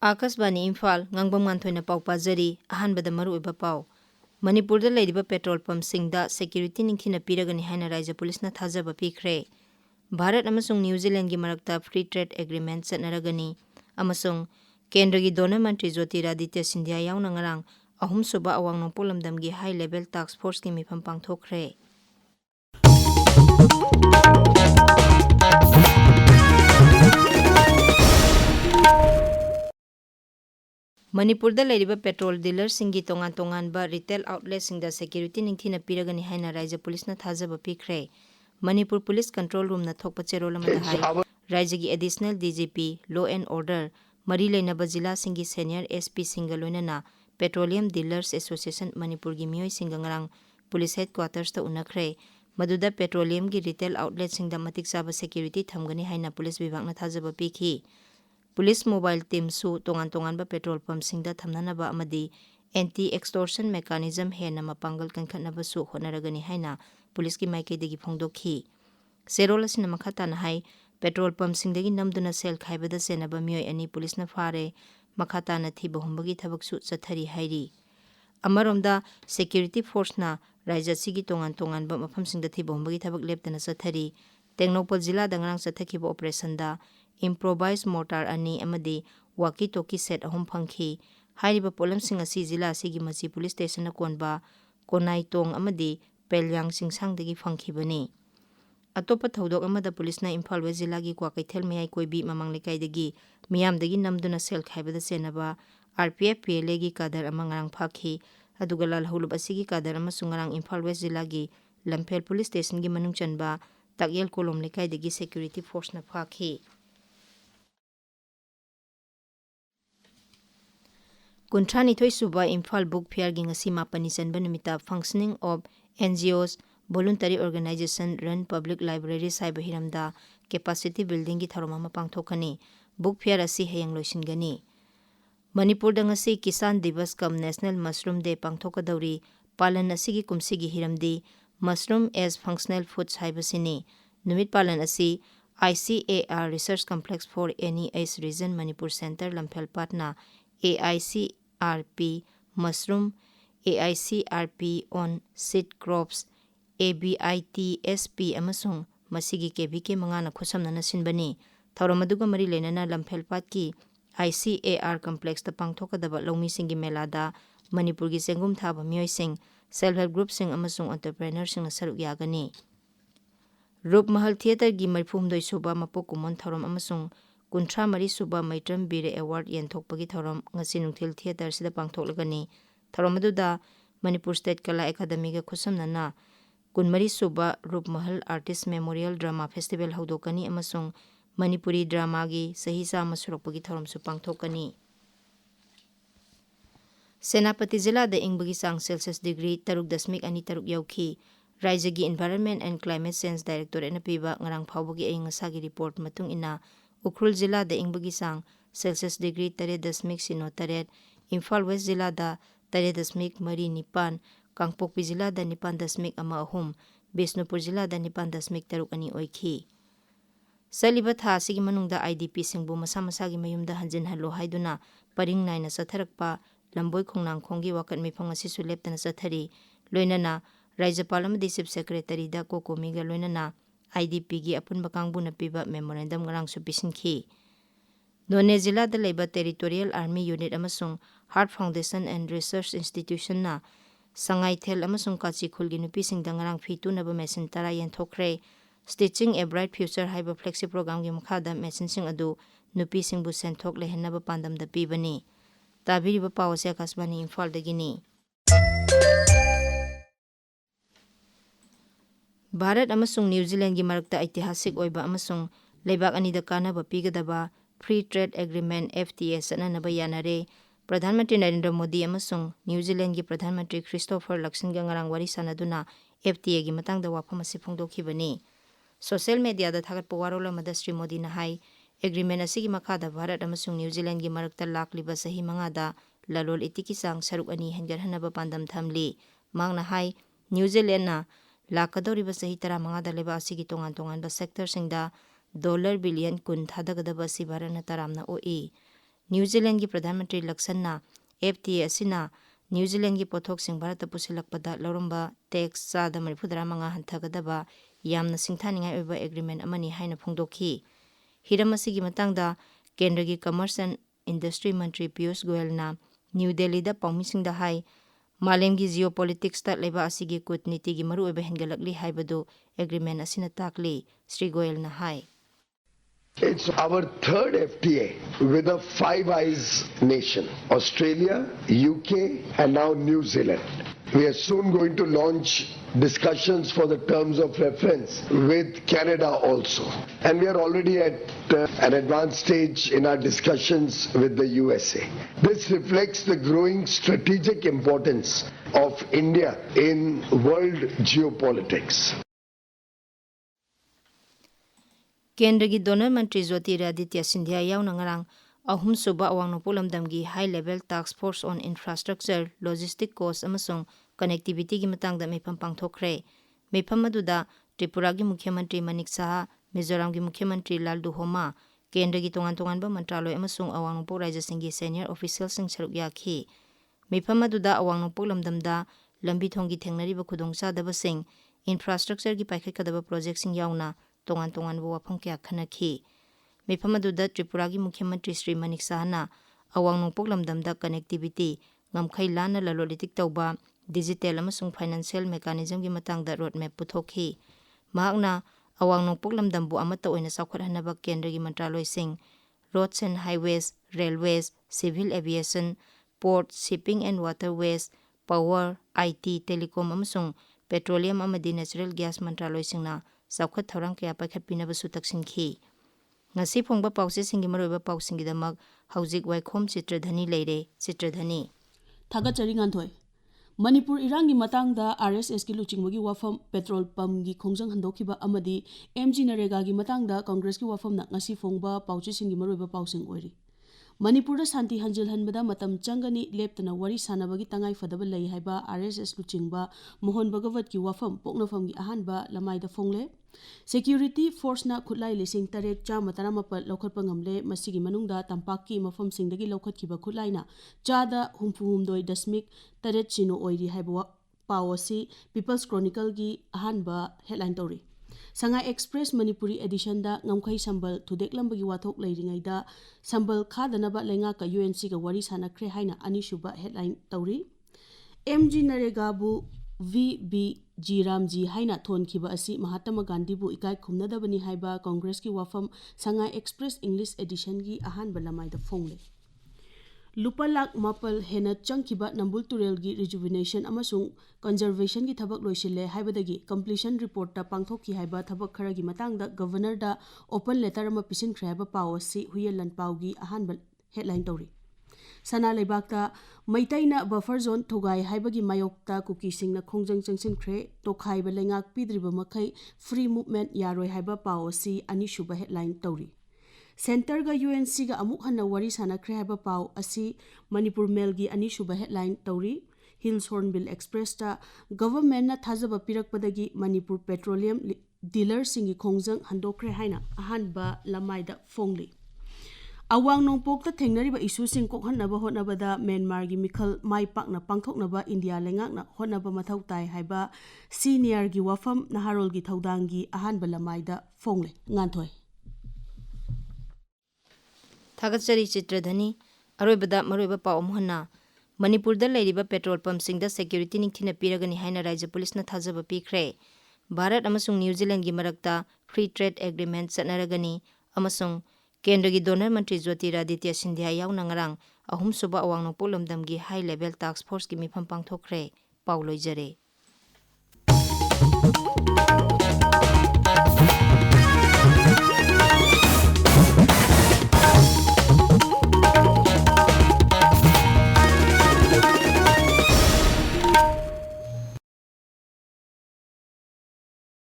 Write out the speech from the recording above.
Akasbani Imphal Ngangbam Nganthoi na pau pajari ahanbada maruoiba pau Manipurda leiriba petrol pump singda security ningthina piragani haina Raija Police na thajaba pikre Bharat amasung New Zealand gi marakta free trade agreement satnaragani amasung Kendra gi Donor Mantri Jyotiraditya Sindhya yauna ngarang ahum suba awang nongpolamdam gi high level task force gi mifam pangthokre Manipurda leiriba petrol dealer singi tongan ba retail outlet singda security ningthina piragani haina Raija Police na thajaba pikre Manipur Police Control Room na thokpa cherol amada hai Raija gi additional DGP Law and Order mari leinaba jila singi senior SP singa loinana Petroleum Dealers Association Manipur gi mioi singa ngarang police headquarters ta unakre maduda petroleum gi retail outlet singda matik saba security thamgani haina police vibhag na thajaba pikhi Police mobile team su tongan ba petrol pump singda thamnanaba amadi anti extortion mechanism hena mapangal kankhanaba su honaragani haina police ki maikaidagi phongdokhi serol asina makhata na hai petrol pump singdagi namduna sel khaibada senaba mioi ani police na fare makhata na thiba humbagi thabak su chathari hairi amaromda security force na Raija sigi tongan ba mafam singda thiba humbagi thabak leptana chathari Tengnopal jila dangrang chathakiba operation da improvised mortar ani amadi walkie talkie set ahum phangki hairiba polam singa si jila sigi machi police station na konba konai tong amadi pelyang singsangdagi phangkhibani atopa thodok amada police na Imphal West jila gi kwakaithel mayai koibi mamang lekaidagi miyamdagi namduna sel khaibada senaba RPF PLA gi kadar amangrang phakhi aduga lal hulub asigi kadar amasungarang Imphal West jila gi Lamphel police station gi manung chanba takyel kolom lekaidagi security force na phakhi Kuntrani thoi suba Imphal Book Fair gi ngasi mapani chanba numita functioning of NGOs voluntary organization run public library saiba hiramda capacity building gi tharoma ma pangthokani book fair asi heyang loisingani Manipur da ngasi Kisan Divas kam National Mushroom Day pangthokadauri palan asigi kumsigi hiramdi mushroom as functional foods haibasini numit palan asi ICAR Research Complex for NES Region Manipur Center Lamphel Patna AICRP mushroom AICRP on seed crops ABITSP amasung masigi KBK mangana khosamna sinbani thawramaduga mari lenana Lamphel Patki ICAR complex ta pangthokadaba lawmi singi melada Manipur gi sengum thaba mioi sing self help group sing amasung entrepreneur sing na saruk yagani Rup Mahal Theater gi marphumdoi suba mapokumon thawram amasung kuntra mari suba maitram bire award yenthokpagi thawram ngasi nungthil theater sida pangthoklagani thawramaduda Manipur State Kala Academy ga khusamnana kunmari suba Rup Mahal Artist Memorial Drama Festival haudokani amasung Manipuri drama gi sahi sa masurokpagi thawram su pangthokani Senapati jila da ingbagi sang Celsius degree 3.23 yauki Raija gi Environment and Climate Change Directorate na piba ngarang phawbagi ayang asagi report matung ina Ukhrul jila da ingbagi sang Celsius degree 3.08 Imphal West jila da 3.39 Kangpokpi jila da 9.13 Bisnupur jila da 9.3 oikhi Saliba tha asigi manungda IDP singbu masa-masagi mayumda hanjin halo haiduna paring naina satharakpa lamboi khongnang khonggi wakat mifang asisu leptana sathari loinana Raijapal amadi Chief Secretary da Kokomiga loinana IDP gi apunba kangbuna piba memorandum ngarang su pisinki None jila da leiba Territorial Army Unit amasung Heart Foundation and Research Institution na sangai thel amasung kachi khulgi nupi singda ngarang fitu naba machine tara yenthokre Stitching a Bright Future haiba flexi program gi makhada machine sing adu nupi singbu senthok lehenaba pandam da pibani tabiriba pawse akasbani Imphal dagini Bharat amasung New Zealand gi marakta ऐतिहासिक oiba amasung leibak anida kanaba pigadaba Free Trade Agreement FTA sananaba yanare Pradhan Mantri Narendra Modi amasung New Zealand gi Pradhan Mantri Christopher Luxon ga ngarang wari sanaduna FTA gi matangda wafam asi phongdokhibani Social media da thagatpa warola mada Sri Modi na hai agreement asigi makhada Bharat amasung New Zealand gi marakta lakliba sahi mangada lalol itiki sang saruk ani hengarhanaba pandam thamli mangna hai New Zealand na lakadoriba sahi tara mangada leba asigi tongan ba sector singda $1 billion kun thadagadaba si Bharat na taramna oi New Zealand की प्रधानमंत्री लक्सन्ना FTA असिना New Zealand की पोथोक्सिंग Bharat पुसिलक्पदा लौरंबा tax चादा 35 हंथगदबा यामना सिंथानिंगाई ओइबा agreement अमनी हाइना फोंदोखी Hiram असिगी मतंगदा केंद्र की commerce and industry मंत्री Piyush गोयलना new Delhi दा पाउमिसिंग दा high मालेम की जियोपॉलिटिक्स ता लेबा असिगी कूटनीति की मरु ओइबा हेंगलकली हाइबदो एग्रीमेंट असिना ताकली श्री गोयल ना high It's our third FTA with a Five Eyes nation, Australia, UK and now New Zealand. We are soon going to launch discussions for the terms of reference with Canada also. And we are already at an advanced stage in our discussions with the USA. This reflects the growing strategic importance of India in world geopolitics. केंद्र की donor मंत्री Jyotiraditya Scindia यावना ngarang ahum suba awang nopulam damgi high level task force on infrastructure logistic cost amasung connectivity gi matang da mepham pangthokre mepham aduda Tripura gi mukhyamantri Manik Saha Mizoram gi mukhyamantri Laldu Homa केंद्र की तोंगान बा मंत्रालय अमसुंग अवांग नोंपोक राज्य सिंगी senior official सिंग सरुक याखी मिफम अदुदा अवांग नोंपोक लमदमदा लंबी थोंगी थेंगनरिबा खुदोंचादबसिंग infrastructure की पाइखटकदबा project सिंग यावना तोंगान वाफम क्या खनखी मिफम अदुदा त्रिपुरा की मुख्यमंत्री श्री मनिक Sahna अवांग नोंपोक लमदमदा connectivity ngamkhai lana lalolitik tawba digital amasung financial mechanism gi matangda road map puthokhi mahakna awang nokpok lamdambu amata oina saukhathanaba kendra gi mantraloy sing roads and highways railways civil aviation port shipping and waterways power IT telecom amasung petroleum amadi natural gas mantraloy singna saukhat thorang kya paikhatpinaba su taksinki ngasi phongba pause singi maroiba pausingi damak haujik Waikhom Chitradhani leire Chitradhani थागतचरी nganthoi Manipur irangi matangda RSS ki luchingmogi wafam petrol pump gi khongjang handokhiba amadi MG Narega gi matangda Congress ki wafam na ngasi phongba pauchi singi maroiba pausing oiri Manipur da santi hanjil hanbada matam changani leptana wari sanabagi tangai fadaba lei haiba RSS luchingba Mohon Bhagavat ki wafam poknafam gi ahanba lamaida fongle Security force na khutlai lising tarek cha mataramapa lokhatpa ngamle masigi manungda tampaki mafam singdagi lokhatkiba khutlaina chada humfuhumdoi dasmik taret chino oiri haiba pawasi People's Chronicle gi ahanba headline tori Sangai Express Manipuri edition da ngamkhai sambal thudeklambagi wathok leiringaida sambal khadanaba lenga ka UNC ga wari sanakre haina anishuba headline tori MG Narega bu VB Jiramji haina thonkhiba asi Mahatma Gandhi bu ikai khumnadabani haiba Congress ki wafam Sangai Express English edition gi ahan balamaida fongle Lupalak mapal hena changkiba Nambul Turel gi rejuvenation amasung conservation gi thabak loisile haibadagi completion report ta pangthokhi haiba thabak khara gi matangda governor da open letter ama pisin khreiba pawasi huyelan pawgi ahan bal headline tori Sana Lebakta Maitaina buffer zone Togai Haibagi Mayokta Kuki Singna Kongjang Changsin Kre Tokai Belengak Pidriba Makai Free Movement Yaroi Haiba Pawasi Anishuba headline Tori Center ga UNC ga amuk hanna wari sana kre haiba paw asi Manipur Mail gi anishuba headline Tori Hills Hornbill Express ta government na thajaba pirakpadagi Manipur Petroleum dealer singi khongjang handokre haina ahanba lamaida fongli Awang nongpok ta thengnariba issue sing kokhanaba hotnabada Myanmar gi mikhal mai pakna pangthoknaba India lengakna hotnaba mathau tai haiba senior gi wafam naharol gi thodang gi ahanba lamaida fongle nganthoi थागतचरी चित्रधनी अरोइबदा मरोइबा पाव मुहन्ना मणिपुर दा लेरिबा petrol pump सिंग दा security निंगथिना पिरगनी हाइना राज्य police ना थाजबा पिखरे Bharat अमसुंग New Zealand गी मरक्ता free trade agreement सनरगनी अमसुंग केंद्र की donor मंत्री Jyotiraditya Scindia यावना ngarang ahum suba awang nopok lamdam gi high level task force ki mifam pangthokre paw loijare